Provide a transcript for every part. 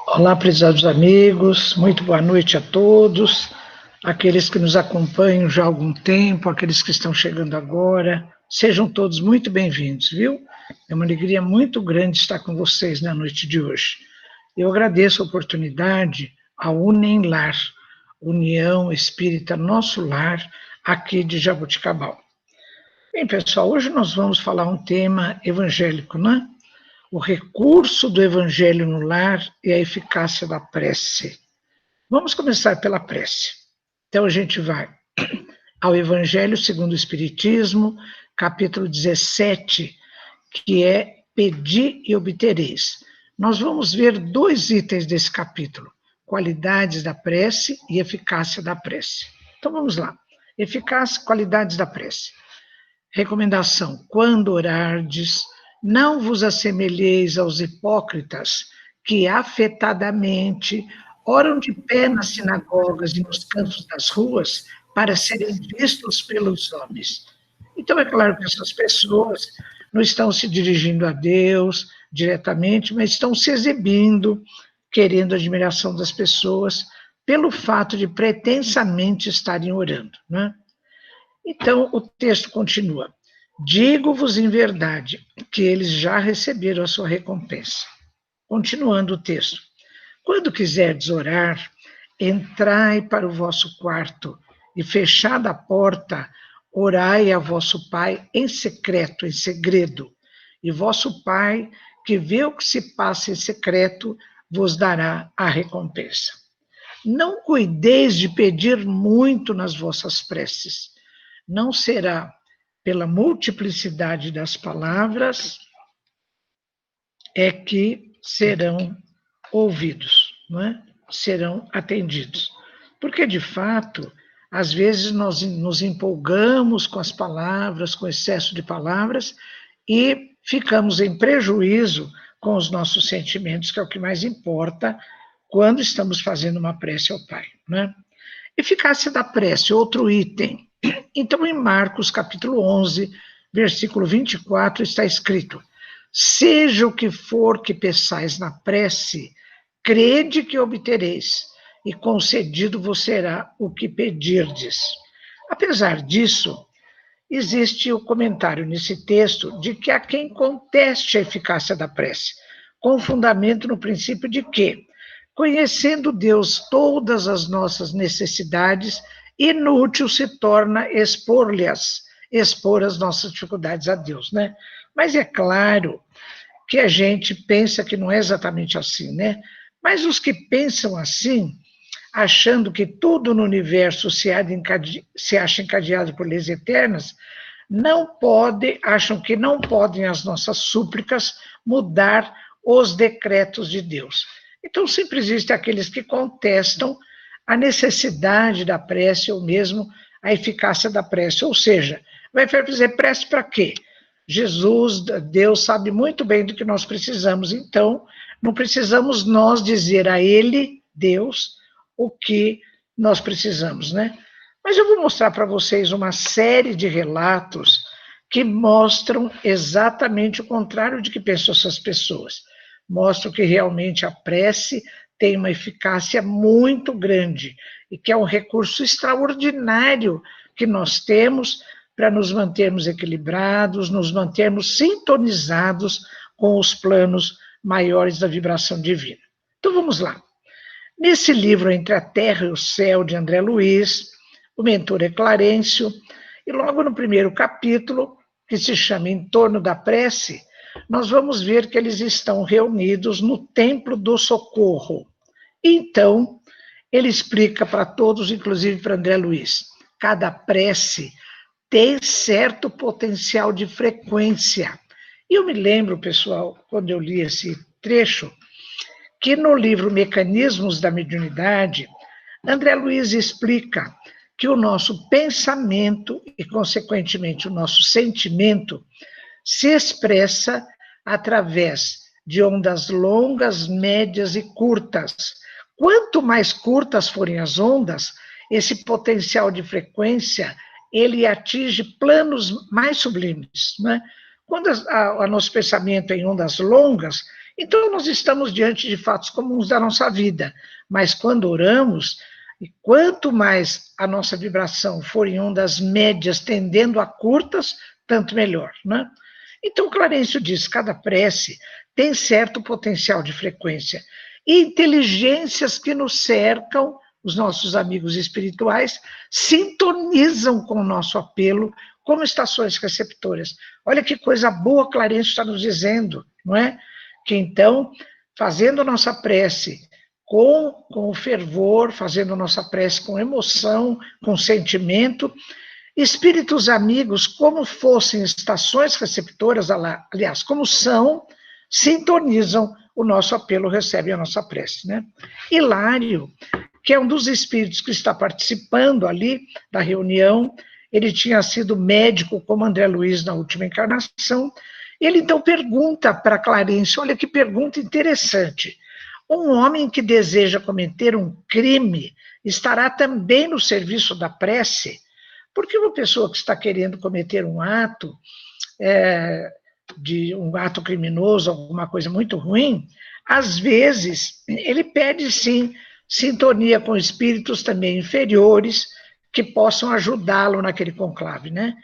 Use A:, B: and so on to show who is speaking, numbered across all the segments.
A: Olá, prezados amigos, muito boa noite a todos, aqueles que nos acompanham já há algum tempo, aqueles que estão chegando agora, sejam todos muito bem-vindos, viu? É uma alegria muito grande estar com vocês na noite de hoje. Eu agradeço a oportunidade ao Unem Lar, União Espírita Nosso Lar, aqui de Jaboticabal. Bem, pessoal, hoje nós vamos falar um tema evangélico, né? O recurso do evangelho no lar e a eficácia da prece. Vamos começar pela prece. Então a gente vai ao Evangelho segundo o Espiritismo, capítulo 17, que é Pedi e obtereis. Nós vamos ver dois itens desse capítulo: qualidades da prece e eficácia da prece. Então vamos lá. Eficácia, qualidades da prece. Recomendação: quando orardes, não vos assemelheis aos hipócritas que afetadamente oram de pé nas sinagogas e nos cantos das ruas para serem vistos pelos homens. Então é claro que essas pessoas não estão se dirigindo a Deus diretamente, mas estão se exibindo, querendo a admiração das pessoas pelo fato de pretensamente estarem orando, né? Então, o texto continua: digo-vos em verdade que eles já receberam a sua recompensa. Continuando o texto: quando quiserdes orar, entrai para o vosso quarto e, fechada a porta, orai a vosso Pai em secreto, em segredo. E vosso Pai, que vê o que se passa em secreto, vos dará a recompensa. Não cuideis de pedir muito nas vossas preces. Não será pela multiplicidade das palavras é que serão ouvidos, não é? Serão atendidos. Porque, de fato, às vezes nós nos empolgamos com as palavras, com excesso de palavras, e ficamos em prejuízo com os nossos sentimentos, que é o que mais importa quando estamos fazendo uma prece ao Pai, não é? Eficácia da prece, outro item. Então, em Marcos, capítulo 11, versículo 24, está escrito: seja o que for que peçais na prece, crede que obtereis, e concedido vos será o que pedirdes. Apesar disso, existe o comentário nesse texto de que há quem conteste a eficácia da prece, com fundamento no princípio de que, conhecendo Deus todas as nossas necessidades, inútil se torna expor-lhes, expor as nossas dificuldades a Deus, né? Mas é claro que a gente pensa que não é exatamente assim, né? Mas os que pensam assim, achando que tudo no universo se acha encadeado por leis eternas, acham que não podem as nossas súplicas mudar os decretos de Deus. Então, sempre existem aqueles que contestam a necessidade da prece ou mesmo a eficácia da prece. Ou seja, vai fazer prece para quê? Jesus, Deus, sabe muito bem do que nós precisamos, então não precisamos nós dizer a Ele, Deus, o que nós precisamos, né? Mas eu vou mostrar para vocês uma série de relatos que mostram exatamente o contrário de que pensam essas pessoas. Mostram que realmente a prece tem uma eficácia muito grande e que é um recurso extraordinário que nós temos para nos mantermos equilibrados, nos mantermos sintonizados com os planos maiores da vibração divina. Então vamos lá. Nesse livro Entre a Terra e o Céu, de André Luiz, o mentor é Clarencio, e logo no primeiro capítulo, que se chama Em Torno da Prece, nós vamos ver que eles estão reunidos no Templo do Socorro. Então, ele explica para todos, inclusive para André Luiz, cada prece tem certo potencial de frequência. E eu me lembro, pessoal, quando eu li esse trecho, que no livro Mecanismos da Mediunidade, André Luiz explica que o nosso pensamento e, consequentemente, o nosso sentimento se expressa através de ondas longas, médias e curtas. Quanto mais curtas forem as ondas, esse potencial de frequência, ele atinge planos mais sublimes, né? Quando o nosso pensamento é em ondas longas, Então, nós estamos diante de fatos comuns da nossa vida, mas quando oramos, e quanto mais a nossa vibração for em ondas médias tendendo a curtas, tanto melhor, né? Então, Clarencio diz, cada prece tem certo potencial de frequência, e inteligências que nos cercam, os nossos amigos espirituais, sintonizam com o nosso apelo como estações receptoras. Olha que coisa boa Clarencio está nos dizendo, não é? Que então, fazendo a nossa prece com fervor, fazendo a nossa prece com emoção, com sentimento, espíritos amigos, como fossem estações receptoras, aliás, como são, sintonizam o nosso apelo, recebem a nossa prece, né? Hilário, que é um dos espíritos que está participando ali da reunião, ele tinha sido médico como André Luiz na última encarnação, ele então pergunta para Clarencio, olha que pergunta interessante, um homem que deseja cometer um crime estará também no serviço da prece? Porque uma pessoa que está querendo cometer um ato, de um ato criminoso, alguma coisa muito ruim, às vezes ele pede sim sintonia com espíritos também inferiores que possam ajudá-lo naquele conclave, né?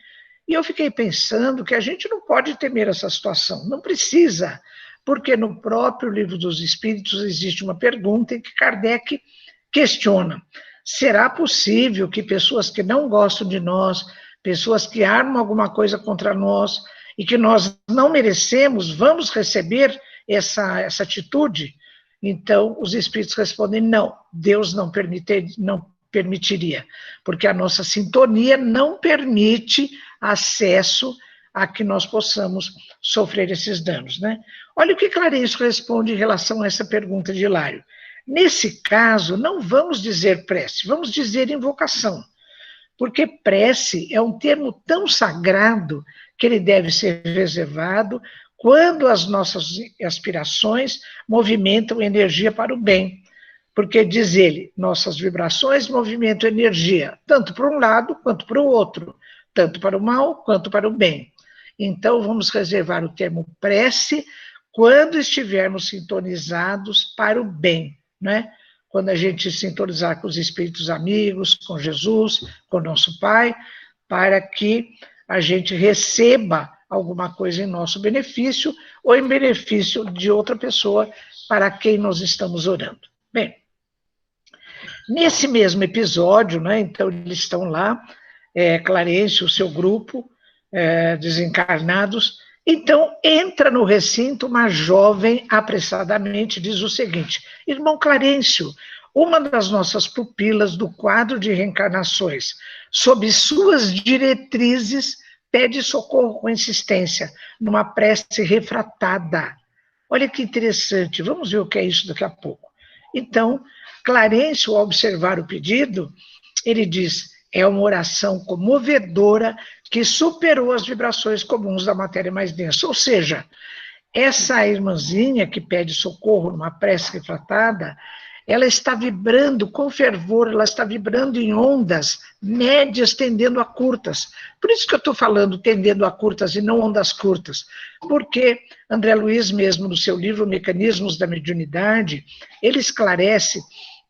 A: E eu fiquei pensando que a gente não pode temer essa situação, não precisa, porque no próprio Livro dos Espíritos existe uma pergunta em que Kardec questiona: será possível que pessoas que não gostam de nós, pessoas que armam alguma coisa contra nós e que nós não merecemos, vamos receber essa atitude? Então, os espíritos respondem: não, Deus não permitiria, porque a nossa sintonia não permite acesso a que nós possamos sofrer esses danos, né? Olha o que Clarencio responde em relação a essa pergunta de Hilário. Nesse caso, não vamos dizer prece, vamos dizer invocação, porque prece é um termo tão sagrado que ele deve ser reservado quando as nossas aspirações movimentam energia para o bem. Porque, diz ele, nossas vibrações movimentam energia, tanto para um lado quanto para o outro, tanto para o mal quanto para o bem. Então, vamos reservar o termo prece quando estivermos sintonizados para o bem, né? Quando a gente sintonizar com os espíritos amigos, com Jesus, com nosso Pai, para que a gente receba alguma coisa em nosso benefício ou em benefício de outra pessoa para quem nós estamos orando. Bem, nesse mesmo episódio, né, então eles estão lá, Clarencio, o seu grupo, desencarnados, então entra no recinto uma jovem apressadamente, diz o seguinte: irmão Clarencio, uma das nossas pupilas do quadro de reencarnações, sob suas diretrizes, pede socorro com insistência, numa prece refratada. Olha que interessante, vamos ver o que é isso daqui a pouco. Então, Clarencio, ao observar o pedido, ele diz: é uma oração comovedora que superou as vibrações comuns da matéria mais densa. Ou seja, essa irmãzinha que pede socorro numa prece refratada, ela está vibrando com fervor, ela está vibrando em ondas médias tendendo a curtas. Por isso que eu estou falando tendendo a curtas e não ondas curtas, porque André Luiz mesmo, no seu livro Mecanismos da Mediunidade, ele esclarece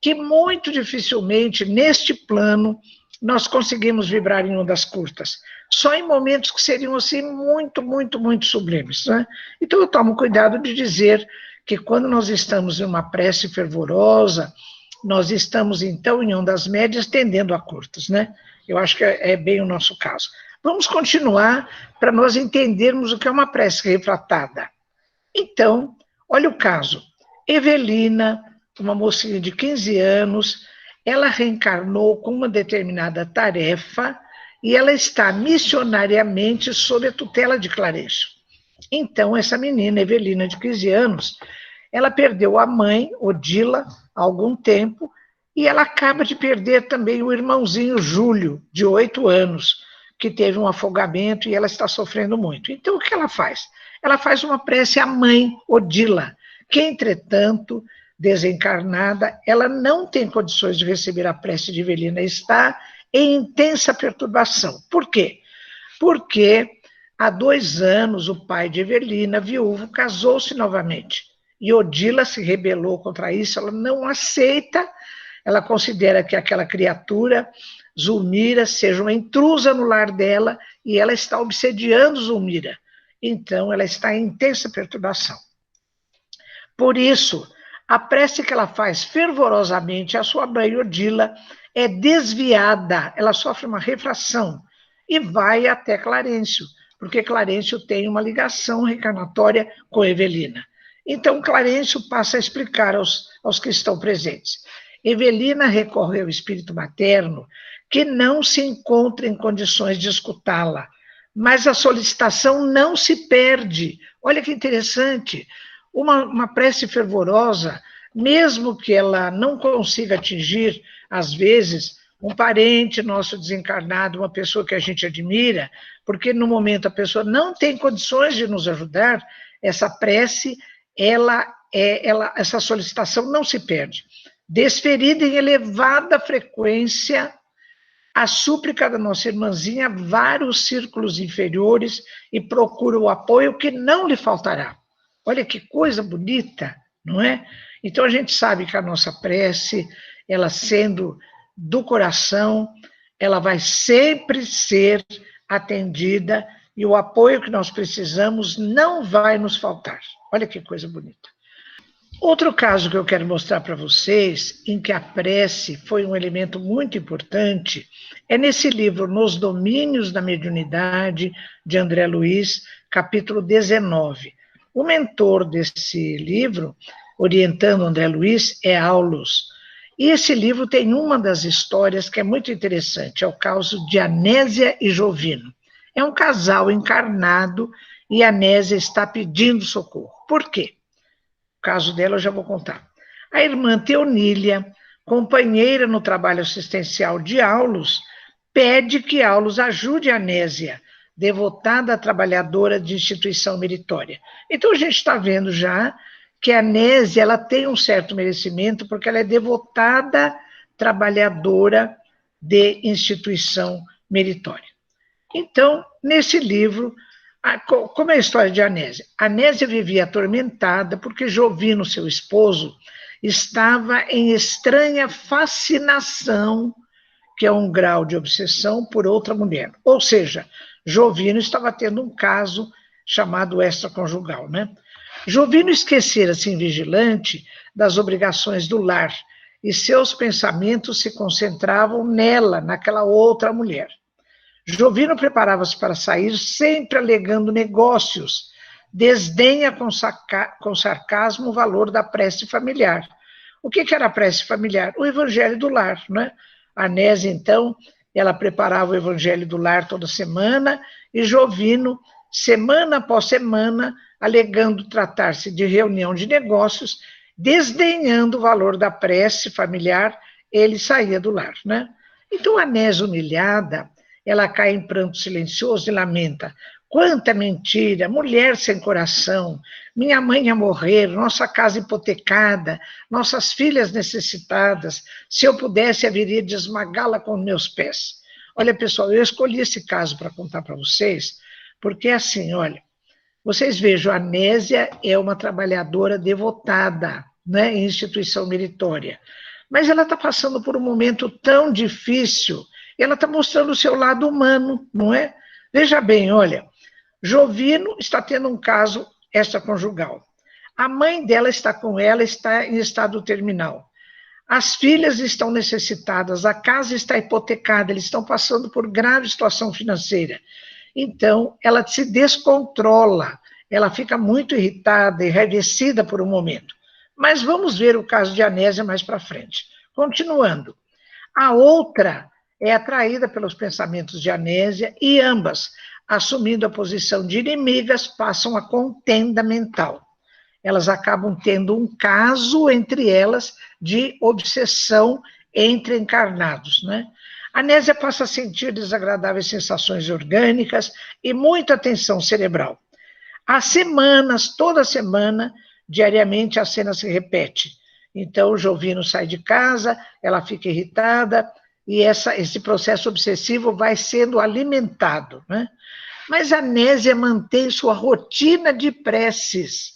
A: que muito dificilmente neste plano nós conseguimos vibrar em ondas curtas, só em momentos que seriam assim muito, muito, muito sublimes, né? Então eu tomo cuidado de dizer que quando nós estamos em uma prece fervorosa, nós estamos então em ondas médias tendendo a curtas, né? Eu acho que é bem o nosso caso. Vamos continuar para nós entendermos o que é uma prece refratada. Então, olha o caso. Evelina, uma mocinha de 15 anos, ela reencarnou com uma determinada tarefa e ela está missionariamente sob a tutela de Clarencio. Então, essa menina, Evelina, de 15 anos, ela perdeu a mãe, Odila, há algum tempo, e ela acaba de perder também o irmãozinho Júlio, de 8 anos, que teve um afogamento e ela está sofrendo muito. Então, o que ela faz? Ela faz uma prece à mãe, Odila, que, entretanto, desencarnada, ela não tem condições de receber a prece de Evelina, está em intensa perturbação. Por quê? Porque há 2 anos o pai de Evelina, viúvo, casou-se novamente. E Odila se rebelou contra isso, ela não aceita, ela considera que aquela criatura, Zulmira, seja uma intrusa no lar dela e ela está obsediando Zulmira. Então, ela está em intensa perturbação. Por isso, a prece que ela faz fervorosamente à sua mãe Odila é desviada, ela sofre uma refração e vai até Clarencio, porque Clarencio tem uma ligação reencarnatória com Evelina. Então, Clarencio passa a explicar aos que estão presentes. Evelina recorre ao espírito materno, que não se encontra em condições de escutá-la, mas a solicitação não se perde. Olha que interessante, uma prece fervorosa, mesmo que ela não consiga atingir, às vezes, um parente nosso desencarnado, uma pessoa que a gente admira, porque no momento a pessoa não tem condições de nos ajudar, essa prece, essa solicitação não se perde. Desferida em elevada frequência, a súplica da nossa irmãzinha, vários círculos inferiores, e procura o apoio que não lhe faltará. Olha que coisa bonita, não é? Então a gente sabe que a nossa prece, ela sendo do coração, ela vai sempre ser atendida e o apoio que nós precisamos não vai nos faltar. Olha que coisa bonita. Outro caso que eu quero mostrar para vocês, em que a prece foi um elemento muito importante, é nesse livro, Nos Domínios da Mediunidade, de André Luiz, capítulo 19. O mentor desse livro, orientando André Luiz, é Aulus. E esse livro tem uma das histórias que é muito interessante, é o caso de Anésia e Jovino. É um casal encarnado e Anésia está pedindo socorro. Por quê? O caso dela eu já vou contar. A irmã Teonília, companheira no trabalho assistencial de Aulus, pede que Aulus ajude a Anésia, devotada trabalhadora de instituição meritória. Então a gente está vendo já que a Anésia ela tem um certo merecimento porque ela é devotada trabalhadora de instituição meritória. Então, nesse livro, como é a história de Anésia? Anésia vivia atormentada porque Jovino, seu esposo, estava em estranha fascinação, que é um grau de obsessão por outra mulher. Ou seja, Jovino estava tendo um caso chamado extraconjugal, né? Jovino esquecera-se invigilante das obrigações do lar e seus pensamentos se concentravam nela, naquela outra mulher. Jovino preparava-se para sair, sempre alegando negócios, desdenha com sarcasmo o valor da prece familiar. O que era a prece familiar? O evangelho do lar, né? A Anésia, então, ela preparava o evangelho do lar toda semana, e Jovino, semana após semana, alegando tratar-se de reunião de negócios, desdenhando o valor da prece familiar, ele saía do lar, né? Então, a Anésia, humilhada, ela cai em pranto silencioso e lamenta: quanta mentira, mulher sem coração, minha mãe a morrer, nossa casa hipotecada, nossas filhas necessitadas, se eu pudesse, haveria de esmagá-la com meus pés. Olha, pessoal, eu escolhi esse caso para contar para vocês, porque assim, olha, vocês vejam, a Anésia é uma trabalhadora devotada, né, em instituição meritória, mas ela está passando por um momento tão difícil, ela está mostrando o seu lado humano, não é? Veja bem, olha, Jovino está tendo um caso extraconjugal. A mãe dela está com ela, está em estado terminal. As filhas estão necessitadas, a casa está hipotecada, eles estão passando por grave situação financeira. Então, ela se descontrola, ela fica muito irritada, enraivecida por um momento. Mas vamos ver o caso de Anésia mais para frente. Continuando. A outra é atraída pelos pensamentos de Anésia e ambas, assumindo a posição de inimigas, passam a contenda mental. Elas acabam tendo um caso entre elas de obsessão entre encarnados, né? A Anésia passa a sentir desagradáveis sensações orgânicas e muita tensão cerebral. Há semanas, toda semana, diariamente a cena se repete. Então, o Jovino sai de casa, ela fica irritada, e esse processo obsessivo vai sendo alimentado, né? Mas a Anésia mantém sua rotina de preces,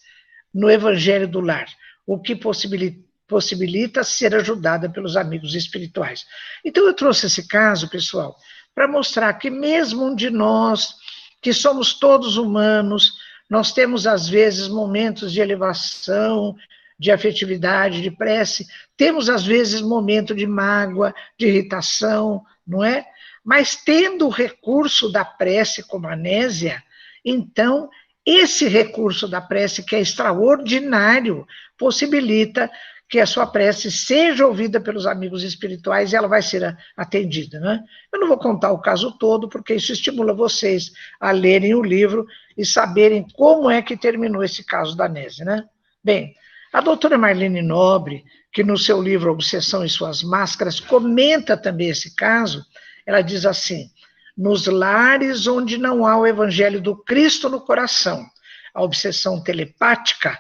A: no Evangelho do Lar, o que possibilita ser ajudada pelos amigos espirituais. Então eu trouxe esse caso, pessoal, para mostrar que mesmo um de nós, que somos todos humanos, nós temos às vezes momentos de elevação, de afetividade, de prece, temos às vezes momento de mágoa, de irritação, não é? Mas tendo o recurso da prece como a Nésia, então esse recurso da prece, que é extraordinário, possibilita que a sua prece seja ouvida pelos amigos espirituais e ela vai ser atendida, né? Eu não vou contar o caso todo, porque isso estimula vocês a lerem o livro e saberem como é que terminou esse caso da Nésia, né? Bem, a doutora Marlene Nobre, que no seu livro Obsessão e Suas Máscaras, comenta também esse caso, ela diz assim: nos lares onde não há o evangelho do Cristo no coração, a obsessão telepática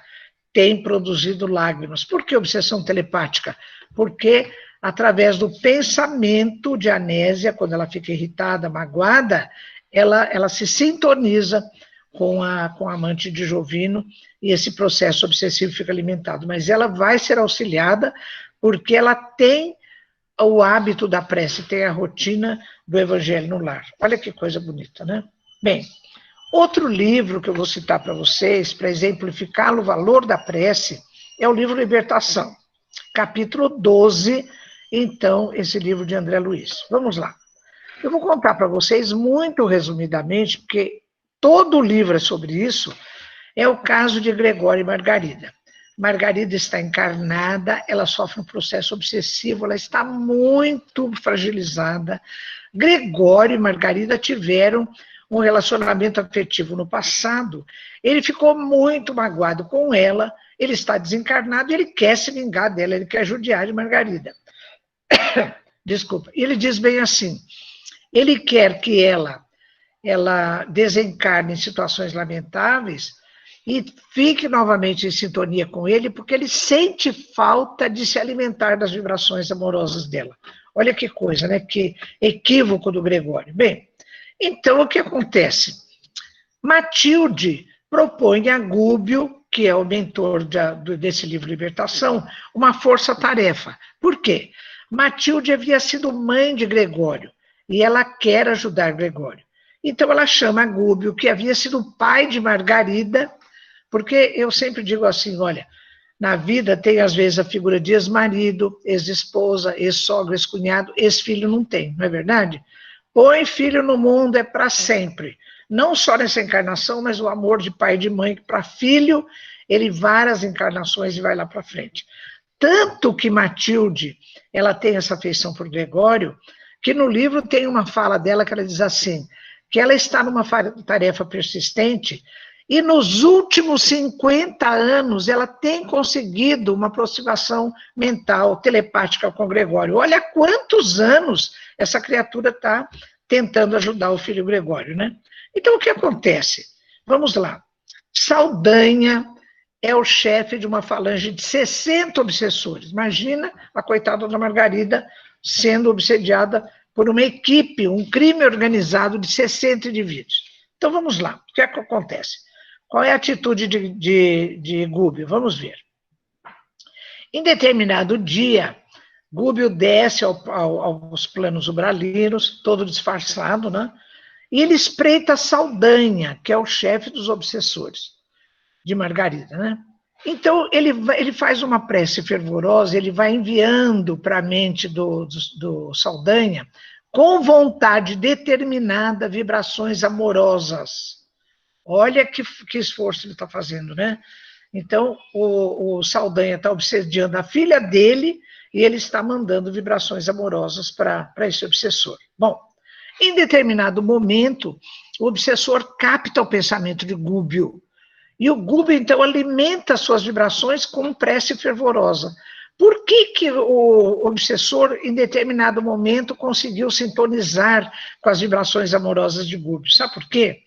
A: tem produzido lágrimas. Por que obsessão telepática? Porque através do pensamento de Anésia, quando ela fica irritada, magoada, ela se sintoniza com a amante de Jovino, e esse processo obsessivo fica alimentado. Mas ela vai ser auxiliada porque ela tem o hábito da prece, tem a rotina do Evangelho no Lar. Olha que coisa bonita, né? Bem, outro livro que eu vou citar para vocês, para exemplificar o valor da prece, é o livro Libertação, capítulo 12, então, esse livro de André Luiz. Vamos lá. Eu vou contar para vocês muito resumidamente, porque todo o livro é sobre isso, é o caso de Gregório e Margarida. Margarida está encarnada, ela sofre um processo obsessivo, ela está muito fragilizada. Gregório e Margarida tiveram um relacionamento afetivo no passado, ele ficou muito magoado com ela, ele está desencarnado e ele quer se vingar dela, ele quer judiar de Margarida. Desculpa. Ele diz bem assim, ele quer que ela desencarne em situações lamentáveis e fique novamente em sintonia com ele, porque ele sente falta de se alimentar das vibrações amorosas dela. Olha que coisa, né? Que equívoco do Gregório. Bem, então o que acontece? Matilde propõe a Gúbio, que é o mentor desse livro Libertação, uma força-tarefa. Por quê? Matilde havia sido mãe de Gregório e ela quer ajudar Gregório. Então ela chama Gúbio, que havia sido pai de Margarida, porque eu sempre digo assim, olha, na vida tem às vezes a figura de ex-marido, ex-esposa, ex-sogra, ex-cunhado, ex-filho não tem, não é verdade? Põe filho no mundo é para sempre, não só nessa encarnação, mas o amor de pai e de mãe para filho, ele várias encarnações e vai lá para frente. Tanto que Matilde, ela tem essa afeição por Gregório, que no livro tem uma fala dela que ela diz assim, que ela está numa tarefa persistente e nos últimos 50 anos ela tem conseguido uma aproximação mental, telepática com Gregório. Olha quantos anos essa criatura está tentando ajudar o filho Gregório, né? Então o que acontece? Vamos lá. Saldanha é o chefe de uma falange de 60 obsessores. Imagina a coitada da Margarida sendo obsediada por uma equipe, um crime organizado de 60 indivíduos. Então vamos lá, o que é que acontece? Qual é a atitude de Gúbio? Vamos ver. Em determinado dia, Gúbio desce aos planos ubralinos, todo disfarçado, né? E ele espreita Saldanha, que é o chefe dos obsessores de Margarida, né? Então, ele faz uma prece fervorosa, ele vai enviando para a mente do Saldanha, com vontade determinada, vibrações amorosas. Olha que esforço ele está fazendo, né? Então, o Saldanha está obsediando a filha dele e ele está mandando vibrações amorosas para esse obsessor. Bom, em determinado momento, o obsessor capta o pensamento de Gúbio. E o Gúbio, então, alimenta suas vibrações com prece fervorosa. Por que o obsessor, em determinado momento, conseguiu sintonizar com as vibrações amorosas de Gúbio? Sabe por quê?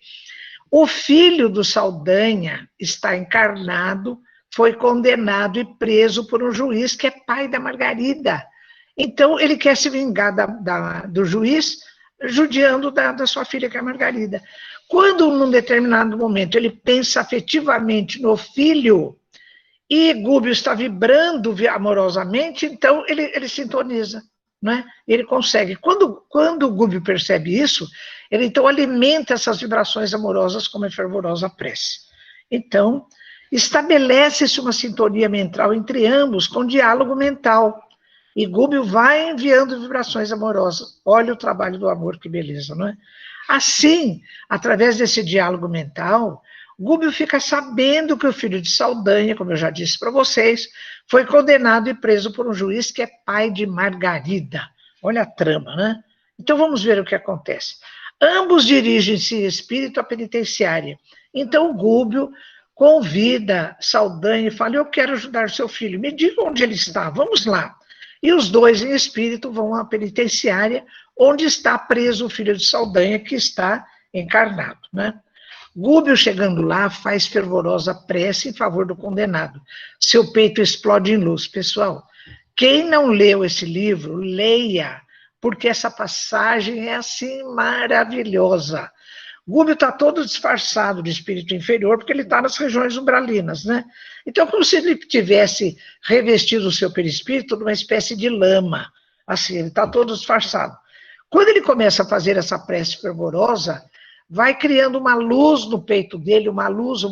A: O filho do Saldanha está encarnado, foi condenado e preso por um juiz que é pai da Margarida. Então, ele quer se vingar do juiz, judiando da sua filha, que é a Margarida. Quando, num determinado momento, ele pensa afetivamente no filho, e Gúbio está vibrando amorosamente, então ele sintoniza, né? Ele consegue. Quando o Gúbio percebe isso, ele então alimenta essas vibrações amorosas com uma fervorosa prece. Então, estabelece-se uma sintonia mental entre ambos, com diálogo mental. E Gúbio vai enviando vibrações amorosas. Olha o trabalho do amor, que beleza, não é? Assim, através desse diálogo mental, Gúbio fica sabendo que o filho de Saldanha, como eu já disse para vocês, foi condenado e preso por um juiz que é pai de Margarida. Olha a trama, né? Então vamos ver o que acontece. Ambos dirigem-se em espírito à penitenciária. Então Gúbio convida Saldanha e fala: eu quero ajudar seu filho, me diga onde ele está, vamos lá. E os dois em espírito vão à penitenciária, onde está preso o filho de Saldanha, que está encarnado, né? Gúbio, chegando lá, faz fervorosa prece em favor do condenado. Seu peito explode em luz. Pessoal, quem não leu esse livro, leia, porque essa passagem é assim maravilhosa. Gúbio está todo disfarçado de espírito inferior, porque ele está nas regiões umbralinas, né? Então, como se ele tivesse revestido o seu perispírito numa espécie de lama. Assim, ele está todo disfarçado. Quando ele começa a fazer essa prece fervorosa, vai criando uma luz no peito dele, uma luz,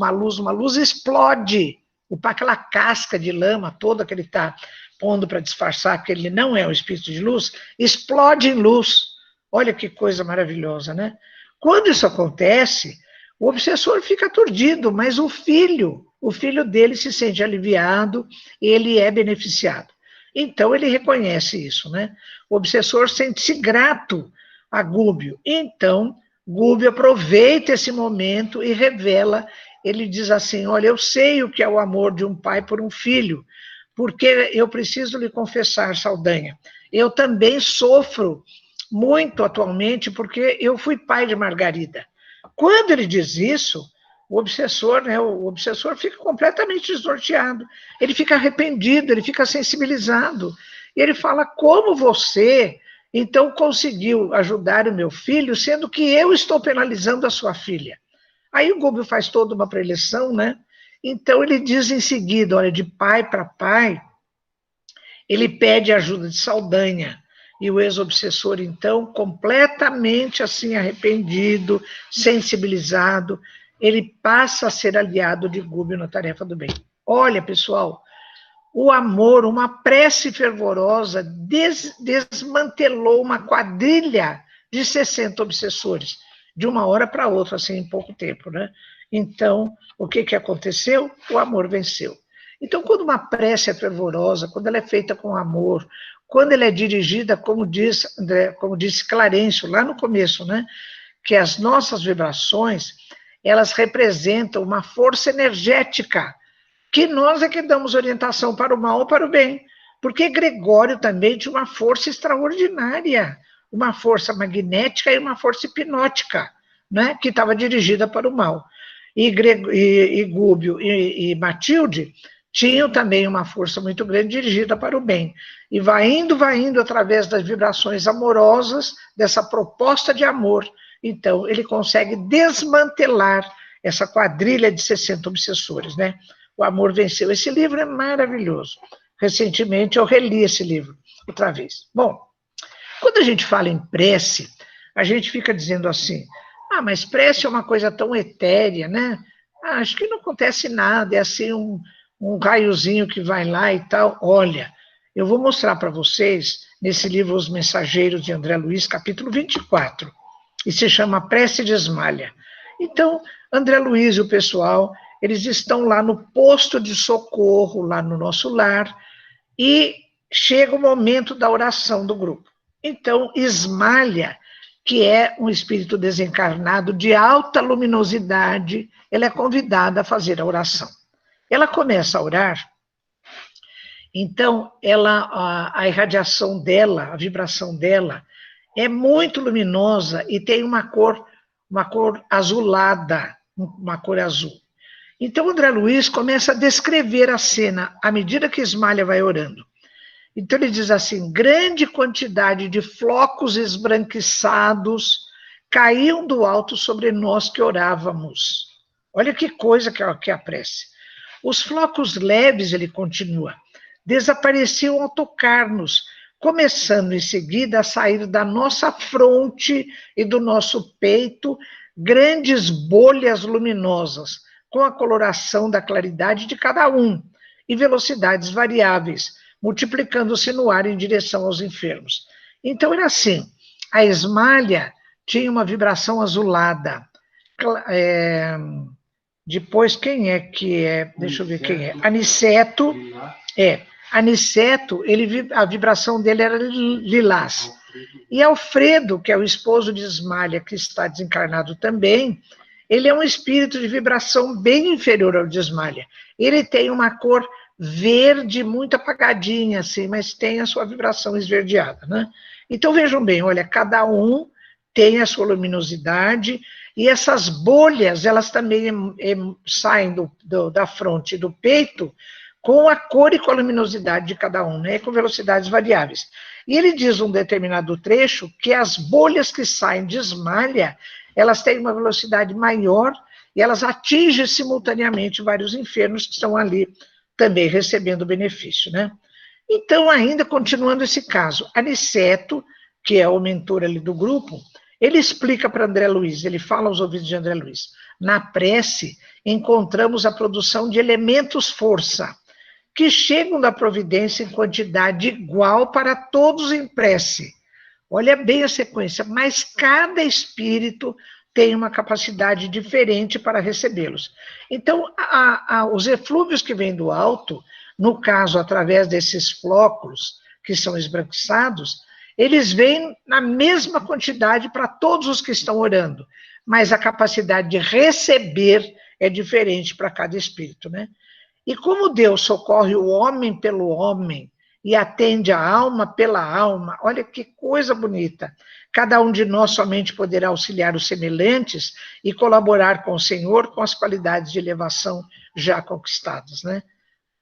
A: explode. Aquela casca de lama toda que ele está pondo para disfarçar que ele não é um espírito de luz, explode em luz. Olha que coisa maravilhosa, né? Quando isso acontece, o obsessor fica aturdido, mas o filho dele se sente aliviado, ele é beneficiado. Então ele reconhece isso, né? O obsessor sente-se grato a Gúbio. Então, Gúbio aproveita esse momento e revela, ele diz assim: olha, eu sei o que é o amor de um pai por um filho, porque eu preciso lhe confessar, Saldanha, eu também sofro muito atualmente, porque eu fui pai de Margarida. Quando ele diz isso, o obsessor fica completamente desnorteado, ele fica arrependido, ele fica sensibilizado, e ele fala: como você, então, conseguiu ajudar o meu filho, sendo que eu estou penalizando a sua filha? Aí o Gúbio faz toda uma preleção, né? Então ele diz em seguida, olha, de pai para pai, ele pede ajuda de Saldanha. E o ex-obsessor, então, completamente assim arrependido, sensibilizado, ele passa a ser aliado de Gúbio na tarefa do bem. Olha, pessoal, o amor, uma prece fervorosa, desmantelou uma quadrilha de 60 obsessores, de uma hora para outra, assim, em pouco tempo, né? Então, o que aconteceu? O amor venceu. Então, quando uma prece é fervorosa, quando ela é feita com amor, quando ela é dirigida, como disse Clarencio lá no começo, né? Que as nossas vibrações, elas representam uma força energética, que nós é que damos orientação para o mal ou para o bem. Porque Gregório também tinha uma força extraordinária, uma força magnética e uma força hipnótica, né? Que estava dirigida para o mal. E Gúbio e Matilde tinham também uma força muito grande dirigida para o bem. E vai indo através das vibrações amorosas, dessa proposta de amor. Então, ele consegue desmantelar essa quadrilha de 60 obsessores, né? O Amor Venceu. Esse livro é maravilhoso. Recentemente eu reli esse livro outra vez. Bom, quando a gente fala em prece, a gente fica dizendo assim: ah, mas prece é uma coisa tão etérea, né? Ah, acho que não acontece nada, é assim um raiozinho que vai lá e tal. Olha, eu vou mostrar para vocês, nesse livro Os Mensageiros de André Luiz, capítulo 24, e se chama Prece de Esmalha. Então, André Luiz e o pessoal, eles estão lá no posto de socorro, lá no nosso lar, e chega o momento da oração do grupo. Então, Esmalha, que é um espírito desencarnado de alta luminosidade, ela é convidada a fazer a oração. Ela começa a orar, então a irradiação dela, a vibração dela, é muito luminosa e tem uma cor azulada, uma cor azul. Então, André Luiz começa a descrever a cena à medida que Esmalha vai orando. Então, ele diz assim: grande quantidade de flocos esbranquiçados caíam do alto sobre nós que orávamos. Olha que coisa que é a prece. Os flocos leves, ele continua, desapareciam ao tocar-nos, começando em seguida a sair da nossa fronte e do nosso peito grandes bolhas luminosas, com a coloração da claridade de cada um, e velocidades variáveis, multiplicando-se no ar em direção aos enfermos. Então era assim, a esmalha tinha uma vibração azulada. Depois, quem é que é? Deixa eu ver quem é. Aniceto. Aniceto, a vibração dele era lilás. E Alfredo, que é o esposo de Esmalha, que está desencarnado também, ele é um espírito de vibração bem inferior ao de Esmalha. Ele tem uma cor verde, muito apagadinha, assim, mas tem a sua vibração esverdeada, né? Então, vejam bem, olha, cada um tem a sua luminosidade, e essas bolhas, elas também saem da fronte e do peito, com a cor e com a luminosidade de cada um, né, com velocidades variáveis. E ele diz um determinado trecho que as bolhas que saem de Esmalha, elas têm uma velocidade maior e elas atingem simultaneamente vários enfermos que estão ali também recebendo benefício, né? Então, ainda continuando esse caso, Aniceto, que é o mentor ali do grupo, ele explica para André Luiz, ele fala aos ouvidos de André Luiz, na prece encontramos a produção de elementos força, que chegam da providência em quantidade igual para todos em prece. Olha bem a sequência, mas cada espírito tem uma capacidade diferente para recebê-los. Então, os eflúvios que vêm do alto, no caso, através desses flóculos, que são esbranquiçados, eles vêm na mesma quantidade para todos os que estão orando, mas a capacidade de receber é diferente para cada espírito, né? E como Deus socorre o homem pelo homem e atende a alma pela alma, olha que coisa bonita. Cada um de nós somente poderá auxiliar os semelhantes e colaborar com o Senhor com as qualidades de elevação já conquistadas, né?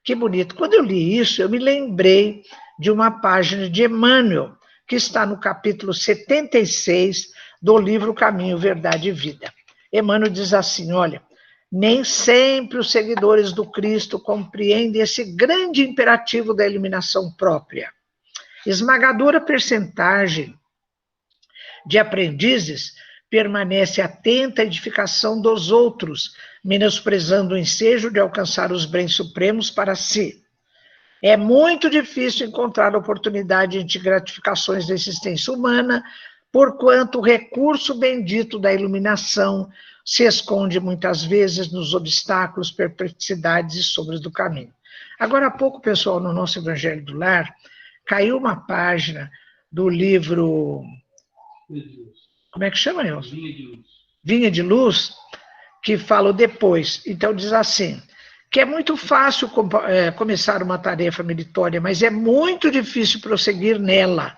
A: Que bonito. Quando eu li isso, eu me lembrei de uma página de Emmanuel, que está no capítulo 76 do livro Caminho, Verdade e Vida. Emmanuel diz assim, olha, nem sempre os seguidores do Cristo compreendem esse grande imperativo da iluminação própria. Esmagadora percentagem de aprendizes permanece atenta à edificação dos outros, menosprezando o ensejo de alcançar os bens supremos para si. É muito difícil encontrar oportunidade de gratificações da existência humana, porquanto o recurso bendito da iluminação se esconde muitas vezes nos obstáculos, perplexidades e sombras do caminho. Agora há pouco, pessoal, no nosso Evangelho do Lar, caiu uma página do livro... Como é que chama, Nelson? Vinha de Luz. Vinha de Luz, que fala depois. Então diz assim, que é muito fácil começar uma tarefa meritória, mas é muito difícil prosseguir nela,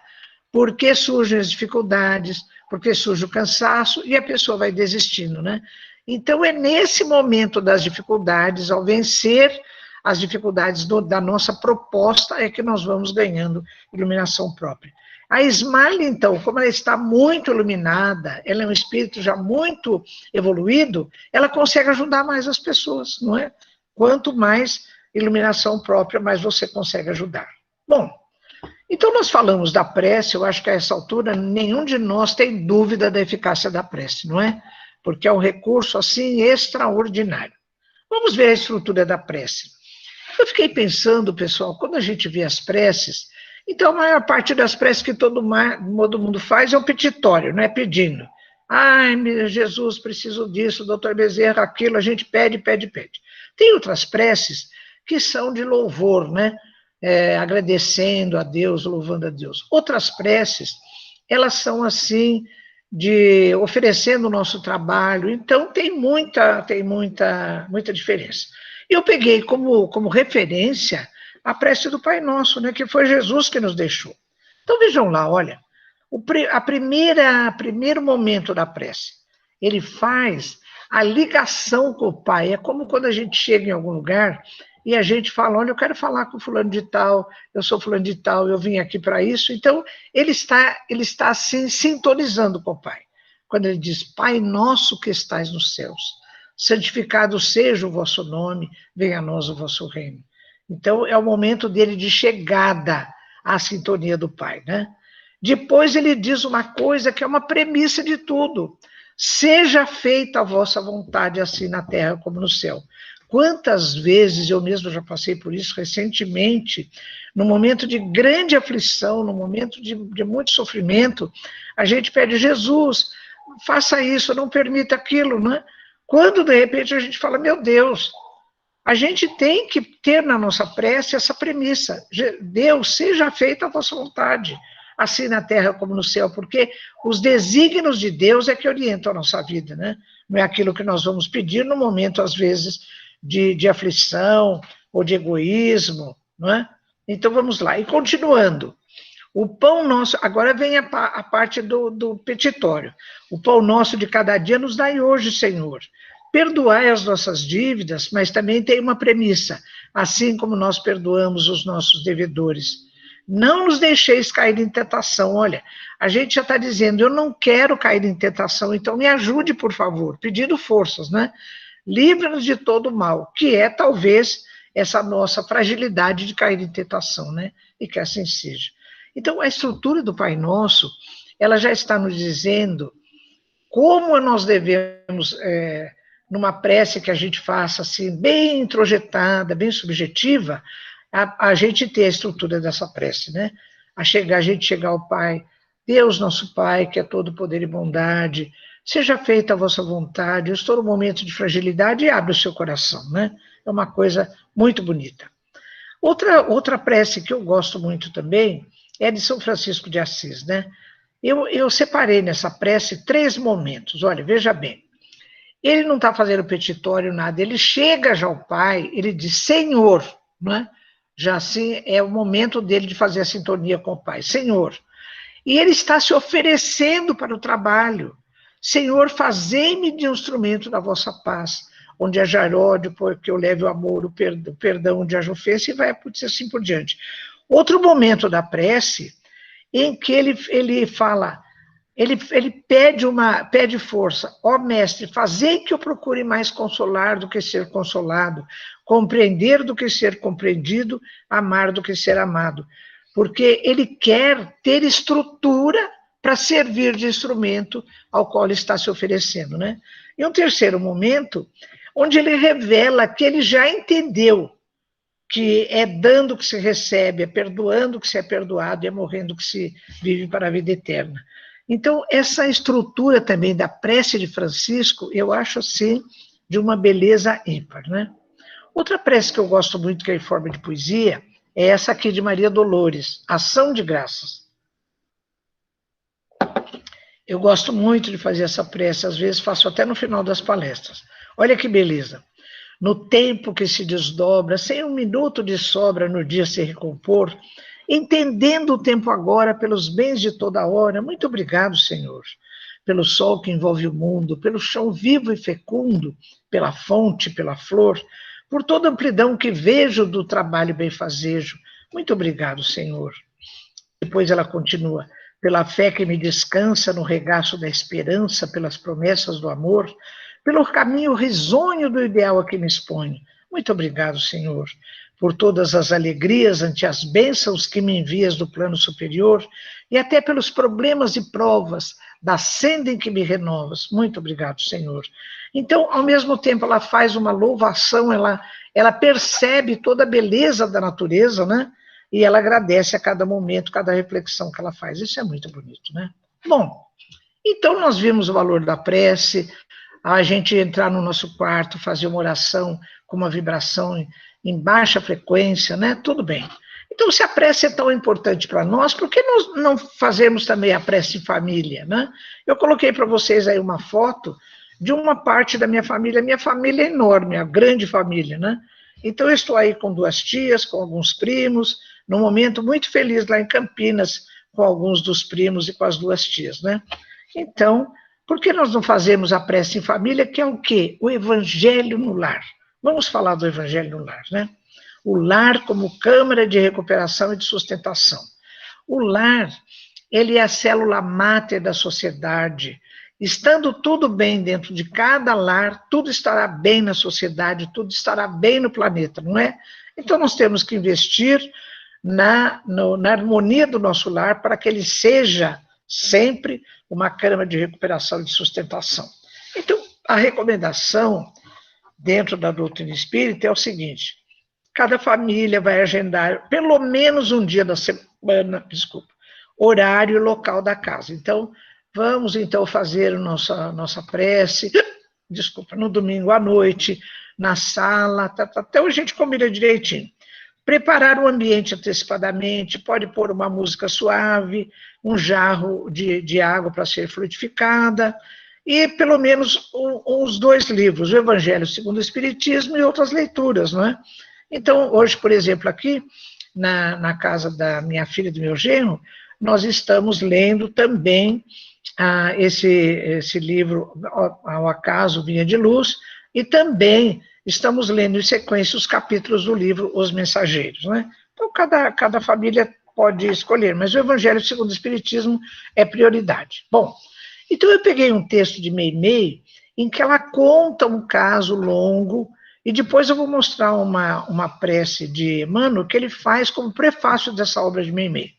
A: porque surgem as dificuldades, porque surge o cansaço e a pessoa vai desistindo, né? Então é nesse momento das dificuldades, ao vencer as dificuldades da nossa proposta, é que nós vamos ganhando iluminação própria. A Esmalha, então, como ela está muito iluminada, ela é um espírito já muito evoluído, ela consegue ajudar mais as pessoas, não é? Quanto mais iluminação própria, mais você consegue ajudar. Bom, então nós falamos da prece, eu acho que a essa altura nenhum de nós tem dúvida da eficácia da prece, não é? Porque é um recurso, assim, extraordinário. Vamos ver a estrutura da prece. Eu fiquei pensando, pessoal, quando a gente vê as preces, então a maior parte das preces que todo mundo faz é um petitório, não é pedindo. Ai, Jesus, preciso disso, doutor Bezerra, aquilo, a gente pede, pede, pede. Tem outras preces que são de louvor, né? Agradecendo a Deus, louvando a Deus. Outras preces, elas são assim, de oferecendo o nosso trabalho, então tem muita diferença. Eu peguei como referência a prece do Pai Nosso, né, que foi Jesus que nos deixou. Então vejam lá, olha, primeiro momento da prece, ele faz a ligação com o Pai, é como quando a gente chega em algum lugar e a gente fala, olha, eu quero falar com fulano de tal, eu sou fulano de tal, eu vim aqui para isso, então ele está assim, sintonizando com o Pai. Quando ele diz, Pai nosso que estais nos céus, santificado seja o vosso nome, venha a nós o vosso reino. Então, é o momento dele de chegada à sintonia do Pai, né? Depois ele diz uma coisa que é uma premissa de tudo: seja feita a vossa vontade, assim na terra como no céu. Quantas vezes eu mesmo já passei por isso recentemente, no momento de grande aflição, no momento de muito sofrimento, a gente pede: Jesus, faça isso, não permita aquilo, né? Quando de repente a gente fala: meu Deus, a gente tem que ter na nossa prece essa premissa: Deus, seja feita a vossa vontade, assim na terra como no céu, porque os desígnios de Deus é que orientam a nossa vida, né? Não é aquilo que nós vamos pedir no momento, às vezes, de aflição ou de egoísmo, não é? Então vamos lá, e continuando. O pão nosso, agora vem a parte do petitório. O pão nosso de cada dia nos dai hoje, Senhor. Perdoai as nossas dívidas, mas também tem uma premissa: assim como nós perdoamos os nossos devedores. Não nos deixeis cair em tentação. Olha, a gente já está dizendo: eu não quero cair em tentação, então me ajude, por favor, pedindo forças, né? Livra-nos de todo mal, que é talvez essa nossa fragilidade de cair em tentação, né? E que assim seja. Então, a estrutura do Pai Nosso, ela já está nos dizendo como nós devemos, numa prece que a gente faça assim, bem introjetada, bem subjetiva, a gente ter a estrutura dessa prece, né? A gente chegar ao Pai: Deus nosso Pai, que é todo poder e bondade, seja feita a vossa vontade. Eu estou num momento de fragilidade, e abre o seu coração, né? É uma coisa muito bonita. Outra prece que eu gosto muito também é de São Francisco de Assis, né? Eu separei nessa prece 3 momentos. Olha, veja bem. Ele não está fazendo petitório, nada. Ele chega já ao Pai, ele diz: Senhor, não é? Já assim é o momento dele de fazer a sintonia com o Pai. Senhor. E ele está se oferecendo para o trabalho. Senhor, fazei-me de instrumento da vossa paz, onde haja ódio, porque eu leve o amor, o perdão onde haja ofensa, e vai assim por diante. Outro momento da prece, em que ele fala, ele pede força: ó mestre, fazei que eu procure mais consolar do que ser consolado, compreender do que ser compreendido, amar do que ser amado. Porque ele quer ter estrutura para servir de instrumento ao qual ele está se oferecendo, né? E um terceiro momento, onde ele revela que ele já entendeu que é dando que se recebe, é perdoando que se é perdoado, é morrendo que se vive para a vida eterna. Então, essa estrutura também da prece de Francisco, eu acho, assim, de uma beleza ímpar, né? Outra prece que eu gosto muito, que é em forma de poesia, é essa aqui de Maria Dolores, Ação de Graças. Eu gosto muito de fazer essa prece, às vezes faço até no final das palestras. Olha que beleza. No tempo que se desdobra, sem um minuto de sobra no dia se recompor, entendendo o tempo agora pelos bens de toda hora. Muito obrigado, Senhor, pelo sol que envolve o mundo, pelo chão vivo e fecundo, pela fonte, pela flor, por toda a amplidão que vejo do trabalho benfazejo. Muito obrigado, Senhor. Depois ela continua: pela fé que me descansa no regaço da esperança, pelas promessas do amor, pelo caminho risonho do ideal a que me exponho. Muito obrigado, Senhor, por todas as alegrias ante as bênçãos que me envias do plano superior e até pelos problemas e provas da senda em que me renovas. Muito obrigado, Senhor. Então, ao mesmo tempo, ela faz uma louvação, ela percebe toda a beleza da natureza, né? E ela agradece a cada momento, cada reflexão que ela faz. Isso é muito bonito, né? Bom, então nós vimos o valor da prece, a gente entrar no nosso quarto, fazer uma oração com uma vibração em baixa frequência, né? Tudo bem. Então, se a prece é tão importante para nós, por que nós não fazemos também a prece em família, né? Eu coloquei para vocês aí uma foto de uma parte da minha família. Minha família é enorme, a grande família, né? Então, eu estou aí com 2 tias, com alguns primos, num momento muito feliz lá em Campinas, com alguns dos primos e com as 2 tias, né? Então, por que nós não fazemos a prece em família, que é o quê? O evangelho no lar. Vamos falar do evangelho no lar, né? O lar como câmara de recuperação e de sustentação. O lar, ele é a célula máter da sociedade, Estando tudo bem dentro de cada lar, tudo estará bem na sociedade, tudo estará bem no planeta, não é? Então, nós temos que investir na harmonia do nosso lar para que ele seja sempre uma câmara de recuperação e de sustentação. Então, a recomendação dentro da doutrina espírita é o seguinte: cada família vai agendar pelo menos um dia da semana, horário e local da casa. Então, vamos então fazer nossa prece, no domingo à noite, na sala, até a gente combina direitinho. Preparar o ambiente antecipadamente, pode pôr uma música suave, um jarro de água para ser fluidificada, e pelo menos uns 2 livros, o Evangelho segundo o Espiritismo e outras leituras, não é? Então, hoje, por exemplo, aqui, na casa da minha filha e do meu genro, nós estamos lendo também esse livro, Ao Acaso Vinha de Luz, e também estamos lendo em sequência os capítulos do livro Os Mensageiros, né? Então, cada família pode escolher, mas o Evangelho segundo o Espiritismo é prioridade. Bom, então eu peguei um texto de Meimei, em que ela conta um caso longo, e depois eu vou mostrar uma prece de Emmanuel que ele faz como prefácio dessa obra de Meimei.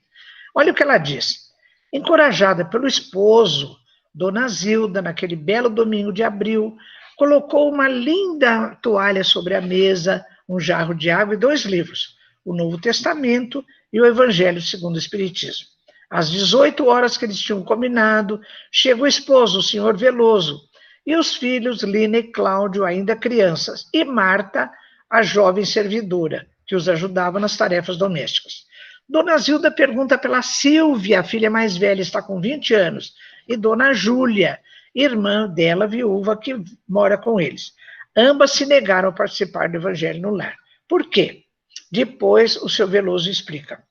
A: Olha o que ela diz. Encorajada pelo esposo, Dona Zilda, naquele belo domingo de abril, colocou uma linda toalha sobre a mesa, um jarro de água e 2 livros, o Novo Testamento e o Evangelho segundo o Espiritismo. Às 18 horas que eles tinham combinado, chega o esposo, o senhor Veloso, e os filhos, Lina e Cláudio, ainda crianças, e Marta, a jovem servidora, que os ajudava nas tarefas domésticas. Dona Zilda pergunta pela Silvia, a filha mais velha, está com 20 anos, e Dona Júlia, irmã dela, viúva, que mora com eles. Ambas se negaram a participar do Evangelho no lar. Por quê? Depois o seu Veloso explica.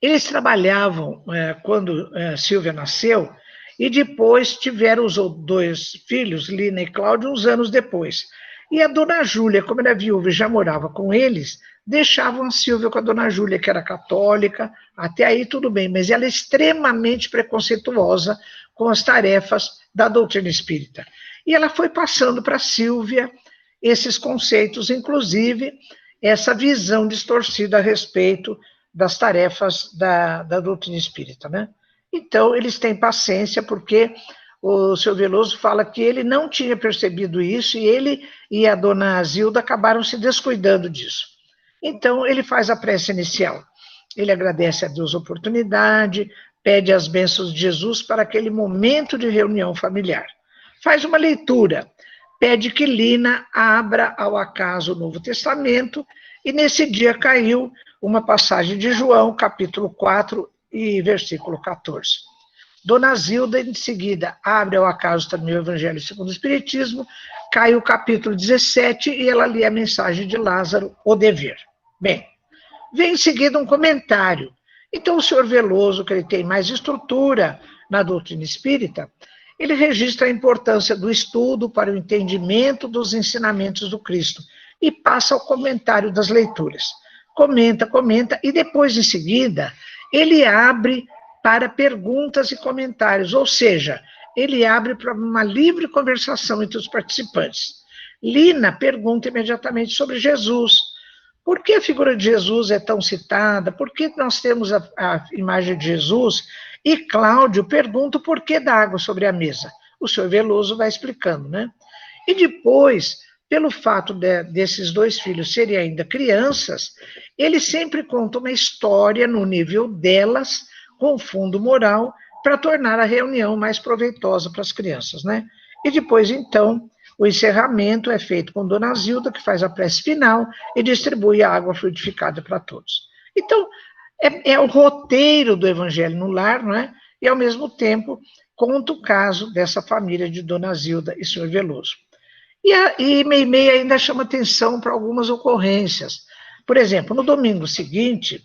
A: Eles trabalhavam quando Silvia nasceu, e depois tiveram os 2 filhos, Lina e Cláudio, uns anos depois. E a Dona Júlia, como era viúva e já morava com eles, deixavam a Silvia com a Dona Júlia, que era católica, até aí tudo bem, mas ela é extremamente preconceituosa com as tarefas da doutrina espírita. E ela foi passando para a Silvia esses conceitos, inclusive essa visão distorcida a respeito das tarefas da doutrina espírita, né? Então, eles têm paciência, porque o seu Veloso fala que ele não tinha percebido isso, e ele e a Dona Zilda acabaram se descuidando disso. Então, ele faz a prece inicial. Ele agradece a Deus a oportunidade, pede as bênçãos de Jesus para aquele momento de reunião familiar. Faz uma leitura, pede que Lina abra ao acaso o Novo Testamento, e nesse dia caiu uma passagem de João, capítulo 4, e versículo 14. Dona Zilda, em seguida, abre ao acaso também o Evangelho segundo o Espiritismo, cai o capítulo 17 e ela lê a mensagem de Lázaro, o dever. Bem, vem em seguida um comentário. Então, o senhor Veloso, que ele tem mais estrutura na doutrina espírita, ele registra a importância do estudo para o entendimento dos ensinamentos do Cristo e passa ao comentário das leituras. Comenta, e depois, em seguida, ele abre para perguntas e comentários, ou seja, ele abre para uma livre conversação entre os participantes. Lina pergunta imediatamente sobre Jesus. Por que a figura de Jesus é tão citada? Por que nós temos a imagem de Jesus? E Cláudio pergunta o porquê da água sobre a mesa. O senhor Veloso vai explicando, né? E depois, pelo fato desses 2 filhos serem ainda crianças, ele sempre conta uma história no nível delas, com fundo moral, para tornar a reunião mais proveitosa para as crianças, né? E depois, então, o encerramento é feito com Dona Zilda, que faz a prece final e distribui a água fluidificada para todos. Então, é o roteiro do Evangelho no lar, não é? E, ao mesmo tempo, conta o caso dessa família de Dona Zilda e Sr. Veloso. E Meimei ainda chama atenção para algumas ocorrências. Por exemplo, no domingo seguinte,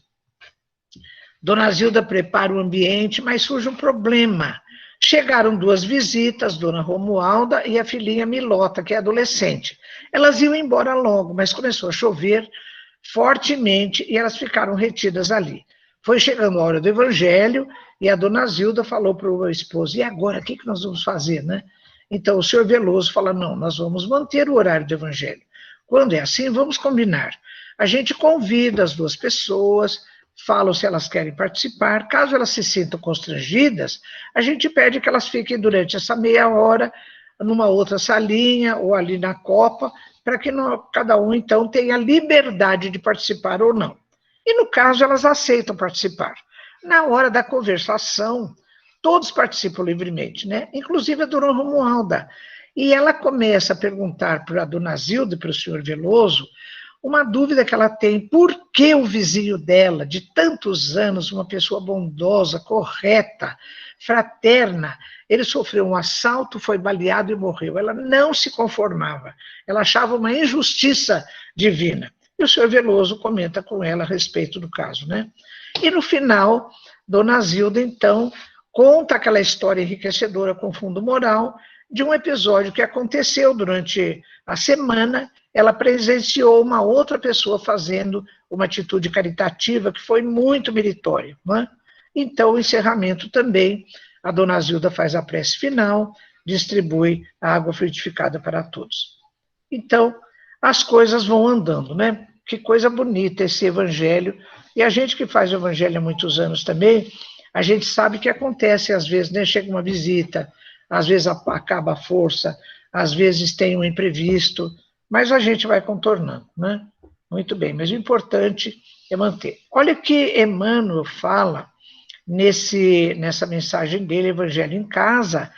A: Dona Zilda prepara o ambiente, mas surge um problema. Chegaram 2 visitas, Dona Romualda e a filhinha Milota, que é adolescente. Elas iam embora logo, mas começou a chover fortemente e elas ficaram retidas ali. Foi chegando a hora do evangelho e a dona Zilda falou para o esposo, e agora, o que nós vamos fazer, né? Então o senhor Veloso fala, não, nós vamos manter o horário do evangelho. Quando é assim, vamos combinar. A gente convida as duas pessoas, falam se elas querem participar, caso elas se sintam constrangidas, a gente pede que elas fiquem durante essa meia hora numa outra salinha ou ali na copa, para que cada um, então, tenha liberdade de participar ou não. E, no caso, elas aceitam participar. Na hora da conversação, todos participam livremente, né? Inclusive a dona Romualda. E ela começa a perguntar para a dona Zilda e para o senhor Veloso uma dúvida que ela tem, por que o vizinho dela, de tantos anos, uma pessoa bondosa, correta, fraterna, ele sofreu um assalto, foi baleado e morreu. Ela não se conformava, ela achava uma injustiça divina. E o senhor Veloso comenta com ela a respeito do caso, né? E no final, dona Zilda, então, conta aquela história enriquecedora com fundo moral de um episódio que aconteceu durante a semana. Ela presenciou uma outra pessoa fazendo uma atitude caritativa que foi muito meritória, né? Então, o encerramento também, a dona Zilda faz a prece final, distribui a água frutificada para todos. Então, as coisas vão andando, né? Que coisa bonita esse evangelho. E a gente que faz o evangelho há muitos anos também, a gente sabe que acontece às vezes, né? Chega uma visita, às vezes acaba a força, às vezes tem um imprevisto, mas a gente vai contornando, né? Muito bem, mas o importante é manter. Olha o que Emmanuel fala nessa mensagem dele, Evangelho em Casa,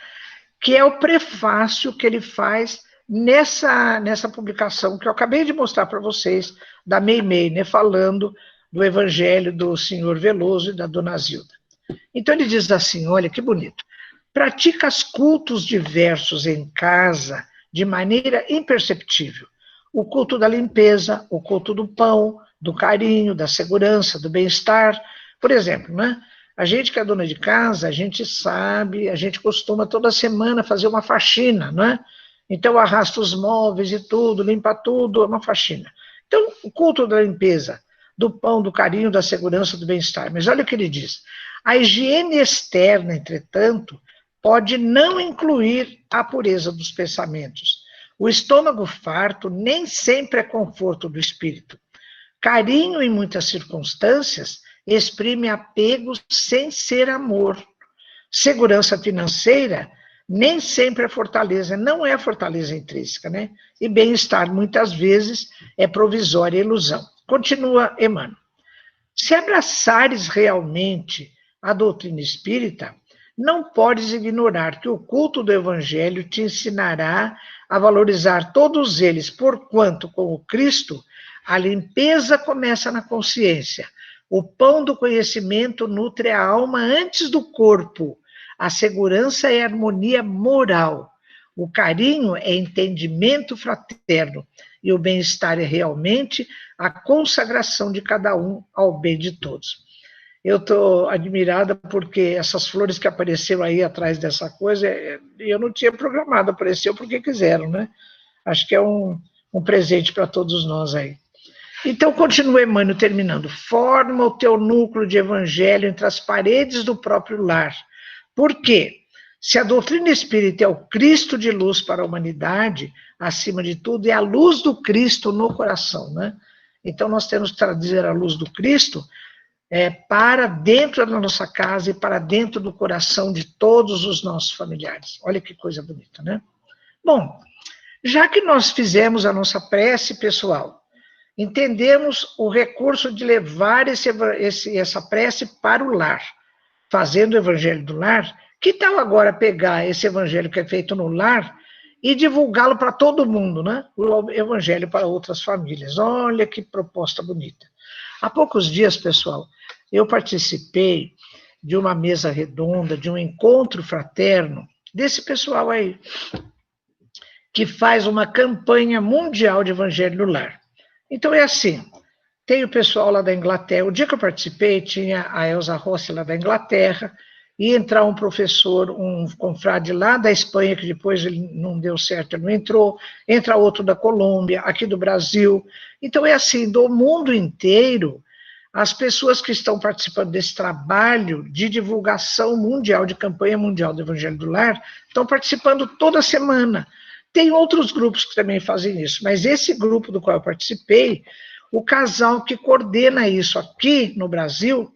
A: que é o prefácio que ele faz nessa publicação que eu acabei de mostrar para vocês, da Meimei, né, falando do Evangelho do senhor Veloso e da dona Zilda. Então ele diz assim, olha que bonito, praticas cultos diversos em casa de maneira imperceptível, o culto da limpeza, o culto do pão, do carinho, da segurança, do bem-estar, por exemplo, né? A gente que é dona de casa, a gente sabe, a gente costuma toda semana fazer uma faxina, não é? Então arrasta os móveis e tudo, limpa tudo, é uma faxina. Então, o culto da limpeza, do pão, do carinho, da segurança, do bem-estar. Mas olha o que ele diz. A higiene externa, entretanto, pode não incluir a pureza dos pensamentos. O estômago farto nem sempre é conforto do espírito. Carinho, em muitas circunstâncias, exprime apego sem ser amor. Segurança financeira nem sempre é fortaleza, não é fortaleza intrínseca, né? E bem-estar, muitas vezes, é provisória e ilusão. Continua Emmanuel. Se abraçares realmente a doutrina espírita, não podes ignorar que o culto do Evangelho te ensinará a valorizar todos eles, porquanto, com o Cristo, a limpeza começa na consciência. O pão do conhecimento nutre a alma antes do corpo. A segurança é harmonia moral. O carinho é entendimento fraterno. E o bem-estar é realmente a consagração de cada um ao bem de todos. Eu estou admirada porque essas flores que apareceram aí atrás dessa coisa, eu não tinha programado, apareceu porque quiseram, né? Acho que é um presente para todos nós aí. Então, continua Emmanuel terminando. Forma o teu núcleo de evangelho entre as paredes do próprio lar. Por quê? Se a doutrina espírita é o Cristo de luz para a humanidade, acima de tudo, é a luz do Cristo no coração, né? Então, nós temos que trazer a luz do Cristo para dentro da nossa casa e para dentro do coração de todos os nossos familiares. Olha que coisa bonita, né? Bom, já que nós fizemos a nossa prece pessoal, entendemos o recurso de levar essa prece para o lar, fazendo o evangelho do lar. Que tal agora pegar esse evangelho que é feito no lar e divulgá-lo para todo mundo, né? O evangelho para outras famílias. Olha que proposta bonita. Há poucos dias, pessoal, eu participei de uma mesa redonda, de um encontro fraterno, desse pessoal aí, que faz uma campanha mundial de evangelho no lar. Então é assim, tem o pessoal lá da Inglaterra, o dia que eu participei tinha a Elza Rossi lá da Inglaterra, e entrar um professor, um confrade lá da Espanha, que depois ele não deu certo, ele não entrou, entra outro da Colômbia, aqui do Brasil. Então é assim, do mundo inteiro, as pessoas que estão participando desse trabalho de divulgação mundial, de campanha mundial do Evangelho do Lar, estão participando toda semana. Tem outros grupos que também fazem isso, mas esse grupo do qual eu participei, o casal que coordena isso aqui no Brasil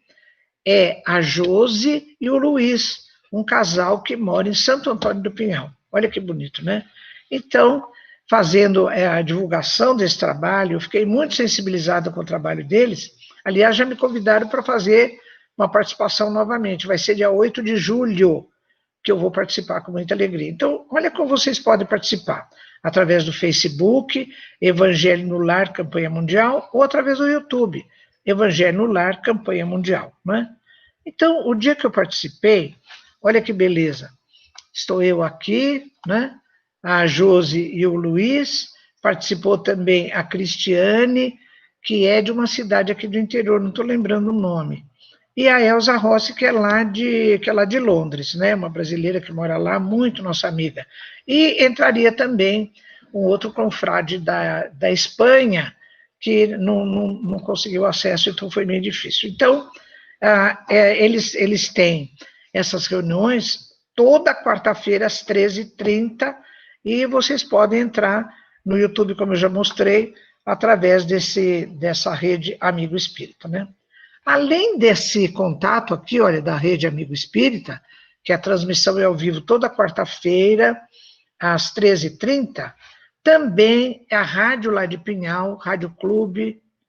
A: é a Josi e o Luiz, um casal que mora em Santo Antônio do Pinhal. Olha que bonito, né? Então, fazendo a divulgação desse trabalho, eu fiquei muito sensibilizada com o trabalho deles. Aliás, já me convidaram para fazer uma participação novamente. Vai ser dia 8 de julho que eu vou participar com muita alegria. Então, olha como vocês podem participar. Através do Facebook, Evangelho no Lar, Campanha Mundial, ou através do YouTube, Evangelho no Lar, Campanha Mundial. Né? Então, o dia que eu participei, olha que beleza. Estou eu aqui, né? A Josi e o Luiz, participou também a Cristiane, que é de uma cidade aqui do interior, não estou lembrando o nome. E a Elza Rossi, que é lá de Londres, né? Uma brasileira que mora lá, muito nossa amiga. E entraria também um outro confrade da Espanha, que não conseguiu acesso, então foi meio difícil. Então, eles têm essas reuniões toda quarta-feira, às 13h30, e vocês podem entrar no YouTube, como eu já mostrei, através dessa rede Amigo Espírita, né? Além desse contato aqui, olha, da rede Amigo Espírita, que a transmissão é ao vivo toda quarta-feira, às 13h30, também a rádio lá de Pinhal,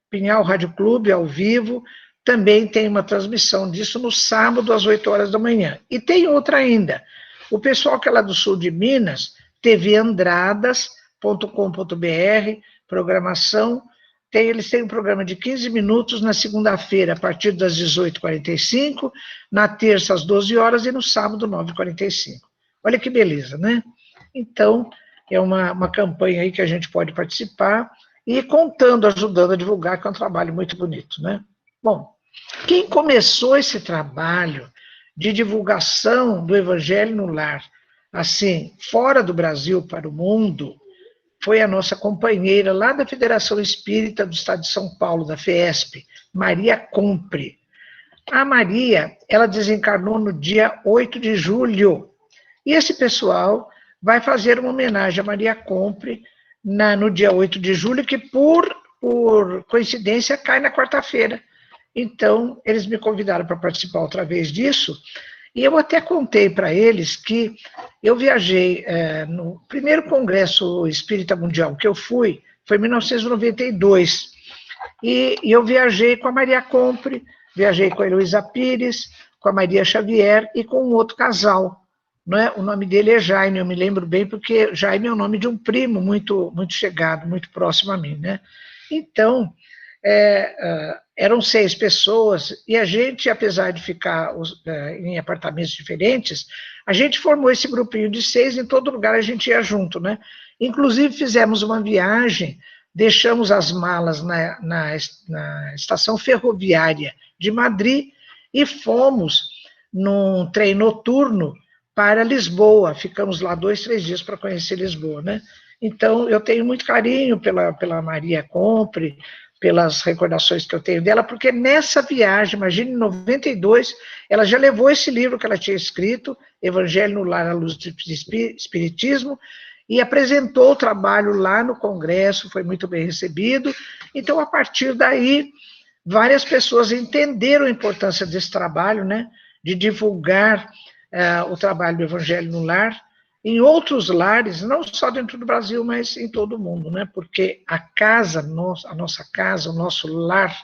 A: Pinhal Rádio Clube, ao vivo, também tem uma transmissão disso no sábado, às 8 horas da manhã. E tem outra ainda. O pessoal que é lá do sul de Minas, tvandradas.com.br, programação, eles têm um programa de 15 minutos na segunda-feira, a partir das 18h45, na terça, às 12 horas, e no sábado, 9h45. Olha que beleza, né? Então, é uma campanha aí que a gente pode participar e contando, ajudando a divulgar, que é um trabalho muito bonito, né? Bom, quem começou esse trabalho de divulgação do Evangelho no Lar, assim, fora do Brasil para o mundo, foi a nossa companheira lá da Federação Espírita do Estado de São Paulo, da FESP, Maria Compre. A Maria, ela desencarnou no dia 8 de julho, e esse pessoal vai fazer uma homenagem a Maria Compre no dia 8 de julho, que por coincidência cai na quarta-feira. Então, eles me convidaram para participar outra vez disso, e eu até contei para eles que eu viajei no primeiro Congresso Espírita Mundial que eu fui, foi em 1992, e eu viajei com a Maria Compre, viajei com a Heloísa Pires, com a Maria Xavier e com um outro casal. Não é? O nome dele é Jaime, eu me lembro bem, porque Jaime é o nome de um primo muito, muito chegado, muito próximo a mim, né? Então, eram 6 pessoas, e a gente, apesar de ficar em apartamentos diferentes, a gente formou esse grupinho de 6, em todo lugar a gente ia junto, né? Inclusive fizemos uma viagem, deixamos as malas na estação ferroviária de Madrid e fomos num trem noturno para Lisboa, ficamos lá 2, 3 dias para conhecer Lisboa, né? Então, eu tenho muito carinho pela Maria Compre, pelas recordações que eu tenho dela, porque nessa viagem, imagine, em 92, ela já levou esse livro que ela tinha escrito, Evangelho no Lar à Luz do Espiritismo, e apresentou o trabalho lá no Congresso, foi muito bem recebido. Então, a partir daí, várias pessoas entenderam a importância desse trabalho, né, de divulgar o trabalho do Evangelho no Lar, em outros lares, não só dentro do Brasil, mas em todo o mundo, né? Porque a nossa casa, o nosso lar,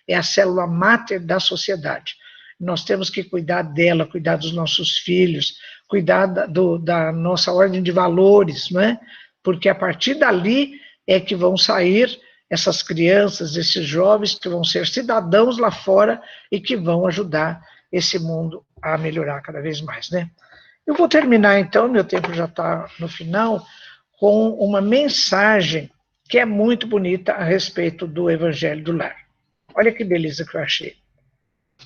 A: é a célula máter da sociedade. Nós temos que cuidar dela, cuidar dos nossos filhos, cuidar da nossa ordem de valores, não é? Porque a partir dali é que vão sair essas crianças, esses jovens que vão ser cidadãos lá fora e que vão ajudar esse mundo a melhorar cada vez mais, né? Eu vou terminar, então, meu tempo já está no final, com uma mensagem que é muito bonita a respeito do Evangelho do Lar. Olha que beleza que eu achei.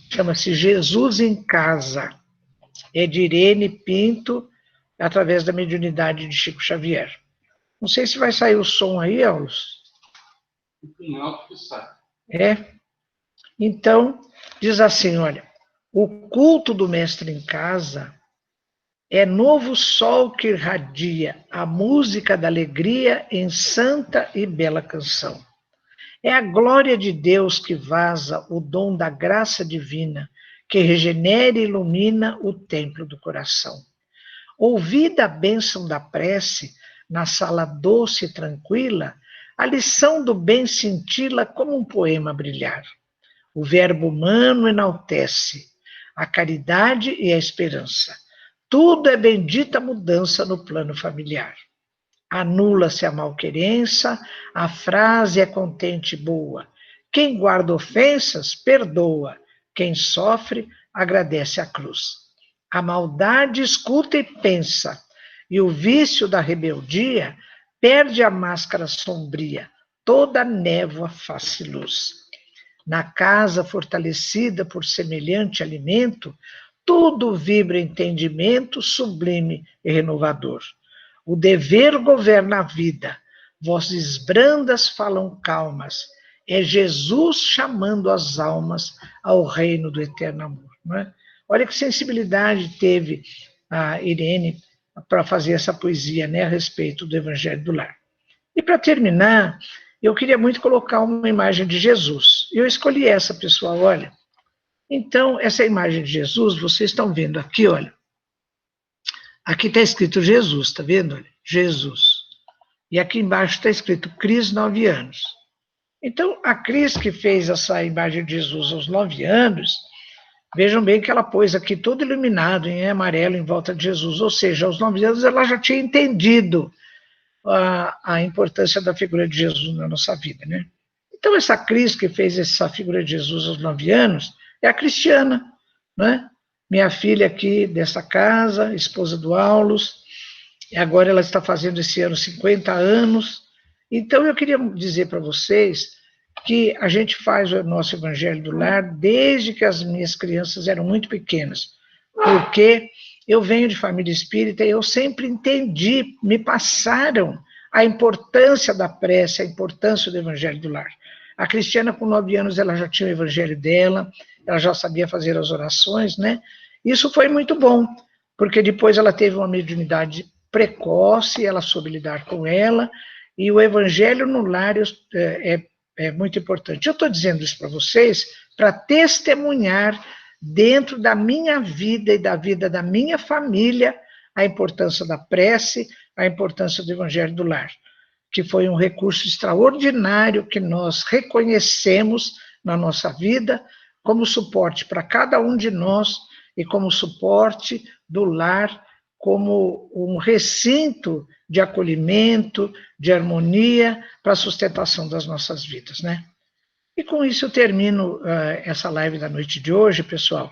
A: Chama-se Jesus em Casa. É de Irene Pinto, através da mediunidade de Chico Xavier. Não sei se vai sair o som aí, Aulos.
B: Em alto que sai.
A: É? Então, diz assim, olha, o culto do mestre em casa é novo sol que irradia a música da alegria em santa e bela canção. É a glória de Deus que vaza o dom da graça divina, que regenera e ilumina o templo do coração. Ouvida a bênção da prece, na sala doce e tranquila, a lição do bem cintila como um poema brilhar. O verbo humano enaltece a caridade e a esperança. Tudo é bendita mudança no plano familiar. Anula-se a malquerença, a frase é contente e boa. Quem guarda ofensas, perdoa. Quem sofre, agradece a cruz. A maldade escuta e pensa, e o vício da rebeldia perde a máscara sombria, toda a névoa faz-se luz. Na casa fortalecida por semelhante alimento, tudo vibra entendimento sublime e renovador. O dever governa a vida, vozes brandas falam calmas, é Jesus chamando as almas ao reino do eterno amor. Não é? Olha que sensibilidade teve a Irene para fazer essa poesia, né, a respeito do Evangelho do Lar. E para terminar, eu queria muito colocar uma imagem de Jesus. Eu escolhi essa, pessoal, olha. Então, essa imagem de Jesus, vocês estão vendo aqui, olha. Aqui está escrito Jesus, está vendo? Olha, Jesus. E aqui embaixo está escrito Cris, 9 anos. Então, a Cris que fez essa imagem de Jesus aos 9 anos, vejam bem que ela pôs aqui todo iluminado em amarelo em volta de Jesus, ou seja, aos 9 anos ela já tinha entendido a importância da figura de Jesus na nossa vida, né? Então, essa Cris que fez essa figura de Jesus aos 9 anos é a Cristiana, né? Minha filha aqui dessa casa, esposa do Aulos, e agora ela está fazendo esse ano 50 anos. Então, eu queria dizer para vocês que a gente faz o nosso Evangelho do Lar desde que as minhas crianças eram muito pequenas, porque eu venho de família espírita e eu sempre entendi, me passaram a importância da prece, a importância do Evangelho do Lar. A Cristiana, com 9 anos, ela já tinha o Evangelho dela, ela já sabia fazer as orações, né? Isso foi muito bom, porque depois ela teve uma mediunidade precoce, ela soube lidar com ela, e o Evangelho no Lar é muito importante. Eu estou dizendo isso para vocês para testemunhar dentro da minha vida e da vida da minha família a importância da prece, a importância do Evangelho do Lar, que foi um recurso extraordinário que nós reconhecemos na nossa vida como suporte para cada um de nós e como suporte do lar, como um recinto de acolhimento, de harmonia para a sustentação das nossas vidas, né? E com isso eu termino essa live da noite de hoje, pessoal,